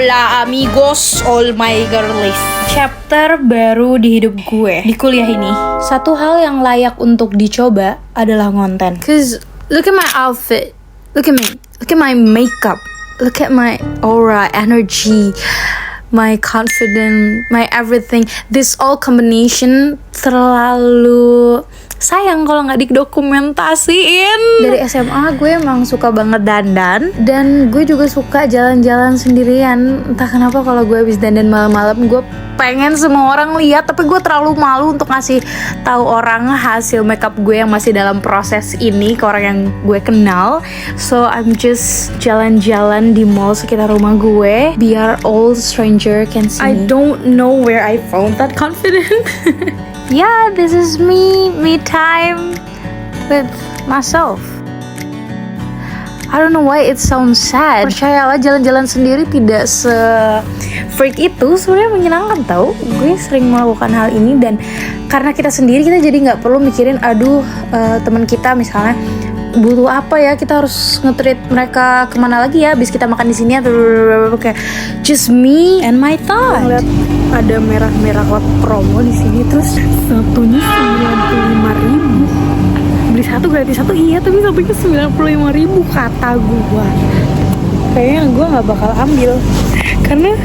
Hola amigos, all my girlies. Chapter baru di hidup gue di kuliah ini. Satu hal yang layak untuk dicoba adalah ngonten. Cause look at my outfit, look at me, look at my makeup, look at my aura, energy, my confidence, my everything. This all combination terlalu sayang kalau nggak didokumentasiin. Dari SMA gue emang suka banget dandan, dan gue juga suka jalan-jalan sendirian. Entah kenapa kalau gue habis dandan malam-malam, gue pengen semua orang lihat, tapi gue terlalu malu untuk ngasih tahu orang hasil makeup gue yang masih dalam proses ini ke orang yang gue kenal. So I'm just jalan-jalan di mall sekitar rumah gue biar all stranger can see me. I don't know where I found that confidence. Yeah, this is me time with myself. I don't know why it sounds sad. Percayalah, jalan-jalan sendiri tidak se-freak itu. Sebenarnya menyenangkan tau. Gue sering melakukan hal ini, dan karena kita sendiri, kita jadi nggak perlu mikirin, aduh teman kita misalnya butuh apa ya, kita harus nge-treat mereka kemana lagi ya, abis kita makan di sini atau kayak just me and my thought. Lihat ada merah-merah hot promo di sini, terus satunya 95.000, beli satu gratis satu. Iya, tapi satunya 95.000 kata gue. Kayaknya gue nggak bakal ambil karena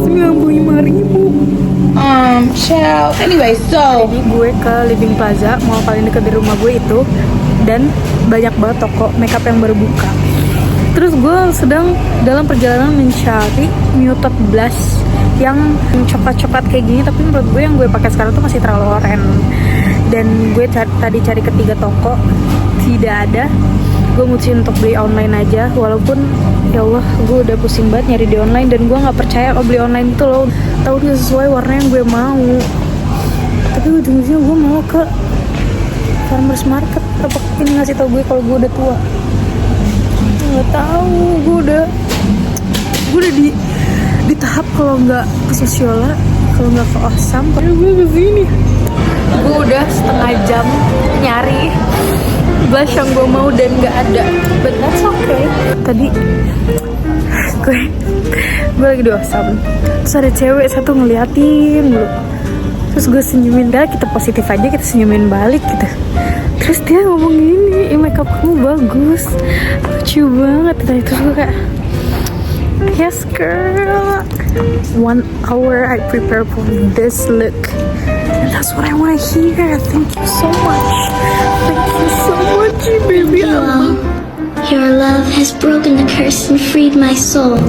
95.000. Anyway, so jadi gue ke Living Plaza, mall paling dekat di rumah gue itu, dan banyak banget toko makeup yang baru buka. Terus gue sedang dalam perjalanan mencari muted blush yang coklat-coklat kayak gini, tapi menurut gue yang gue pakai sekarang tuh masih terlalu oranye. Dan gue tadi cari ke 3 toko, tidak ada. Gue mutusin untuk beli online aja, walaupun ya Allah gue udah pusing banget nyari di online, dan gue nggak percaya kalau beli online itu loh tahu nggak sesuai warna yang gue mau. Tapi ujung-ujungnya gue mau ke Farmers Market. Apa ini ngasih tau gue kalau gue udah tua? Nggak tahu. Gue udah di tahap kalau nggak ke Sosiola, kalau nggak ke Osam, padahal gue kesini. Gue udah setengah jam nyari blush yang gue mau dan nggak ada, but that's okay. Tadi gue lagi di Osam, terus ada cewek satu ngeliatin dulu, terus gue senyumin, dah kita positif aja, kita senyumin balik gitu. Terus dia ngomong gini, makeup kamu bagus, lucu banget. Terus gue kayak, yes girl, 1 hour I prepare for this look, and that's what I wanna hear. Thank you so much. Thank you so much, baby. Your love has broken the curse and freed my soul.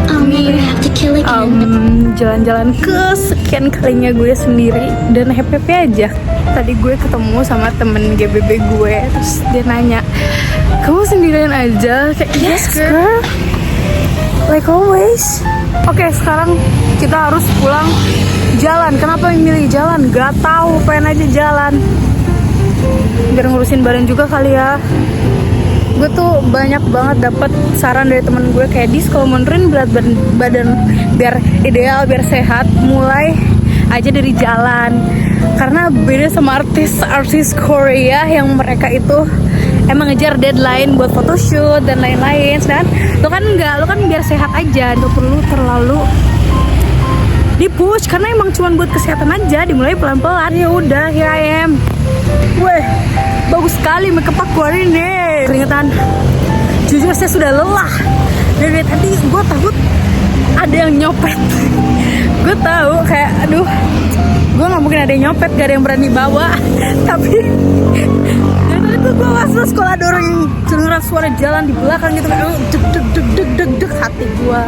I'll never have to kill again. Jalan-jalan ke sekian kalinya gue sendiri, dan happy aja. Tadi gue ketemu sama temen GBB gue, terus dia nanya, kamu sendirian aja? Kayak, yes girl, like always. Oke, sekarang kita harus pulang jalan. Kenapa milih jalan? Gak tahu, pengen aja jalan biar ngurusin badan juga kali ya. Gue tuh banyak banget dapat saran dari temen gue, kayak dis kalau mau nurunin berat badan biar ideal, biar sehat, mulai aja dari jalan. Karena beda sama artis Korea yang mereka itu emang ngejar deadline buat photoshoot dan lain-lain. Sedangkan lo kan enggak, lo kan biar sehat aja, gak perlu terlalu di-push karena emang cuma buat kesehatan aja, dimulai pelan-pelan. Ya udah, here I am. Weh, bagus sekali makeup aku hari ini. Keringetan. Jujur saya sudah lelah. Dari tadi gue takut ada yang nyopet. Gue tahu kayak aduh, gue nggak mungkin ada yang nyopet, gak ada yang berani bawa. Tapi dari tadi tuh gue was-was kalau ada orang yang dengar suara jalan di belakang gitu, kayak deg hati gue.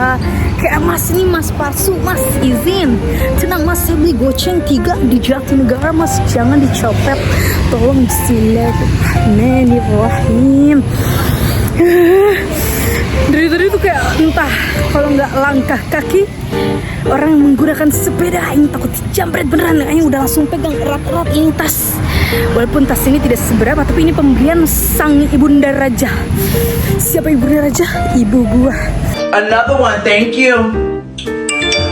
Kayak mas, ini mas palsu, mas izin. Tenang mas, saya beli goceng 3 di Jatinegara, mas jangan dicopet. Tolong bismillahirrahmanirrahim. Dari tadi tuh kayak entah kalau nggak langkah kaki orang yang menggunakan sepeda, ini takut dijamret beneran. Ini udah langsung pegang erat-erat ini tas. Walaupun tas ini tidak seberapa, tapi ini pemberian sang ibunda raja. Siapa ibunda raja? Ibu gua. Another one, thank you.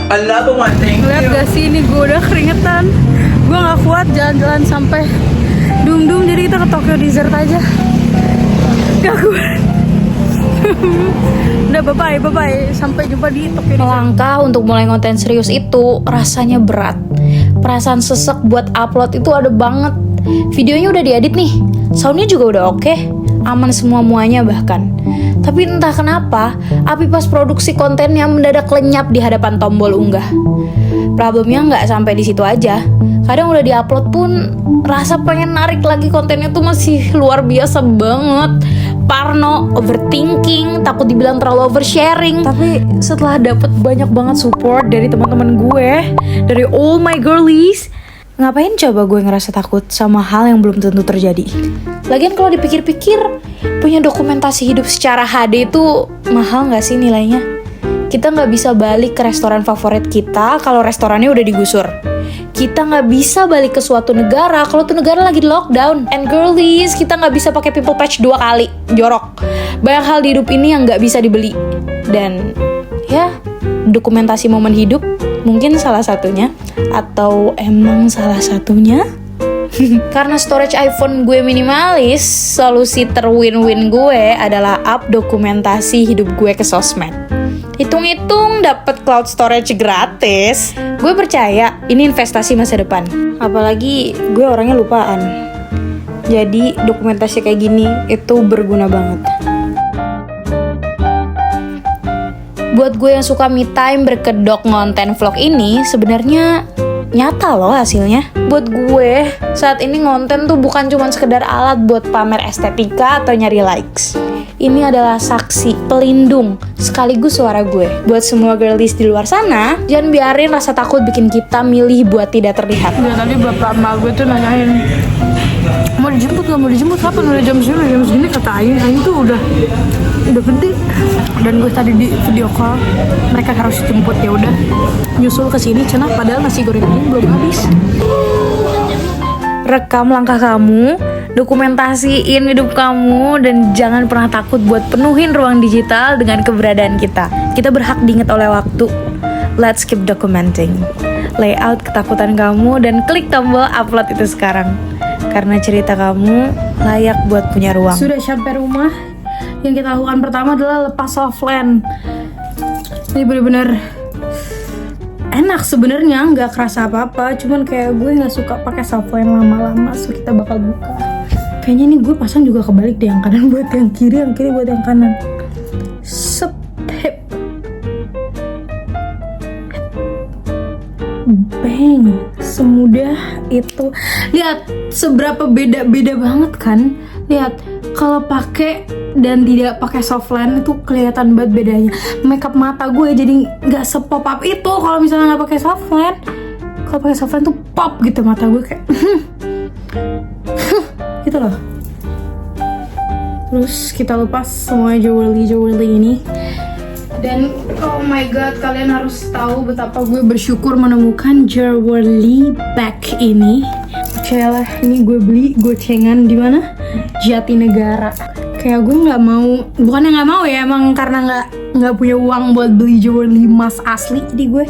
Another one, thank you. Lihat gak sih, ini gue udah keringetan. Gue gak kuat jalan-jalan sampai Dung-dung, jadi kita ke Tokyo Dessert aja. Gak kuat. Udah bye-bye. Sampai jumpa di Tokyo. Melangkah untuk mulai konten serius itu rasanya berat. Perasaan sesek buat upload itu ada banget. Videonya udah diedit nih, soundnya juga udah oke, aman semua-muanya bahkan. Tapi entah kenapa, api pas produksi kontennya mendadak lenyap di hadapan tombol unggah. Problemnya nggak sampai di situ aja. Kadang udah diupload pun rasa pengen narik lagi kontennya tuh masih luar biasa banget. Parno, overthinking, takut dibilang terlalu oversharing. Tapi setelah dapet banyak banget support dari teman-teman gue, dari all my girlies, ngapain coba gue ngerasa takut sama hal yang belum tentu terjadi? Lagian kalau dipikir-pikir, punya dokumentasi hidup secara HD itu mahal gak sih nilainya? Kita gak bisa balik ke restoran favorit kita kalau restorannya udah digusur. Kita gak bisa balik ke suatu negara kalau tuh negara lagi di lockdown. And girlies, kita gak bisa pakai pimple patch 2 kali, jorok. Banyak hal di hidup ini yang gak bisa dibeli. Dan ya, dokumentasi momen hidup mungkin salah satunya. Atau emang salah satunya? Karena storage iPhone gue minimalis, solusi terwin-win gue adalah up dokumentasi hidup gue ke sosmed. Hitung-hitung dapat cloud storage gratis. Gue percaya ini investasi masa depan. Apalagi gue orangnya lupaan. Jadi dokumentasi kayak gini itu berguna banget. Buat gue yang suka me time berkedok ngonten vlog ini, sebenarnya nyata loh hasilnya. Buat gue, saat ini ngonten tuh bukan cuma sekedar alat buat pamer estetika atau nyari likes. Ini adalah saksi, pelindung, sekaligus suara gue. Buat semua girlies di luar sana, jangan biarin rasa takut bikin kita milih buat tidak terlihat. Ya tadi bapak emak gue tuh nanyain, mau dijemput gak mau dijemput, kapan? Udah jam segini kata Aing tuh udah gede. Dan gue tadi di video call, mereka harus jemput, ya udah nyusul ke sini cenah, padahal nasi goreng ini belum habis. Rekam langkah kamu, dokumentasiin hidup kamu, dan jangan pernah takut buat penuhin ruang digital dengan keberadaan kita. Kita berhak diingat oleh waktu. Let's keep documenting. Layout ketakutan kamu dan klik tombol upload itu sekarang. Karena cerita kamu layak buat punya ruang. Sudah sampai rumah, yang kita lakukan pertama adalah lepas softland. Ini bener-bener enak sebenarnya, nggak kerasa apa-apa. Cuman kayak gue nggak suka pakai softland lama-lama, so kita bakal buka. Kayaknya ini gue pasang juga kebalik deh, yang kanan buat yang kiri buat yang kanan. Sep, hep. Bang, semudah itu. Lihat seberapa beda banget kan? Lihat kalau pakai dan tidak pakai softland itu kelihatan banget bedanya. Makeup mata gue jadi nggak sepop up itu kalau misalnya nggak pakai softland. Kalau pakai softland tuh pop gitu mata gue kayak gitu loh. Terus kita lepas semua jewelry ini. Dan oh my god, kalian harus tahu betapa gue bersyukur menemukan jewelry bag ini. Percayalah, ini gue beli gocengan di mana? Jatinegara. Kayak gue nggak mau, bukannya nggak mau ya, emang karena nggak punya uang buat beli jewelry emas asli, jadi gue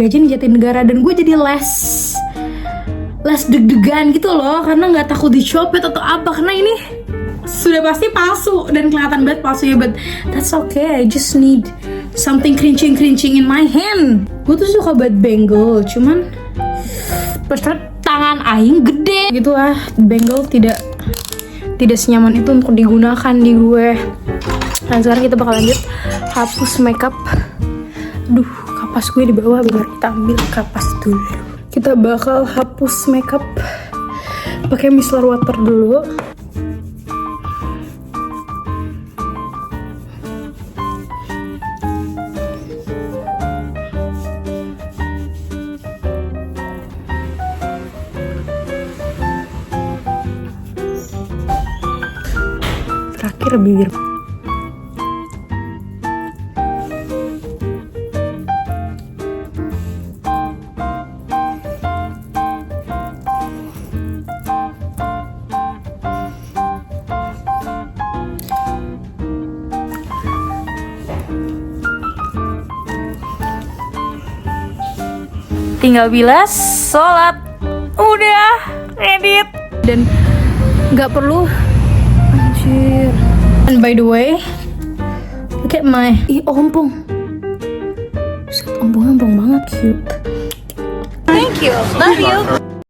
gajian di Jatinegara. Dan gue jadi less deg-degan gitu loh, karena nggak takut dicopet atau apa, karena ini sudah pasti palsu dan kelihatan banget palsu ya, but that's okay. I just need something cringing in my hand. Gue tuh suka banget bangle, cuman tangan Aing gede gitu lah. Bangle tidak senyaman itu untuk digunakan di gue. Dan sekarang kita bakal lanjut hapus makeup. Aduh, kapas gue di bawah, bener. Kita ambil kapas dulu. Kita bakal hapus makeup pakai micellar water dulu. Terakhir bibir. Tinggal bilas, sholat, udah edit, dan nggak perlu. Anjir. And by the way, Look at my... Ih, ompong. Set ompong banget, cute. Thank you. Love you.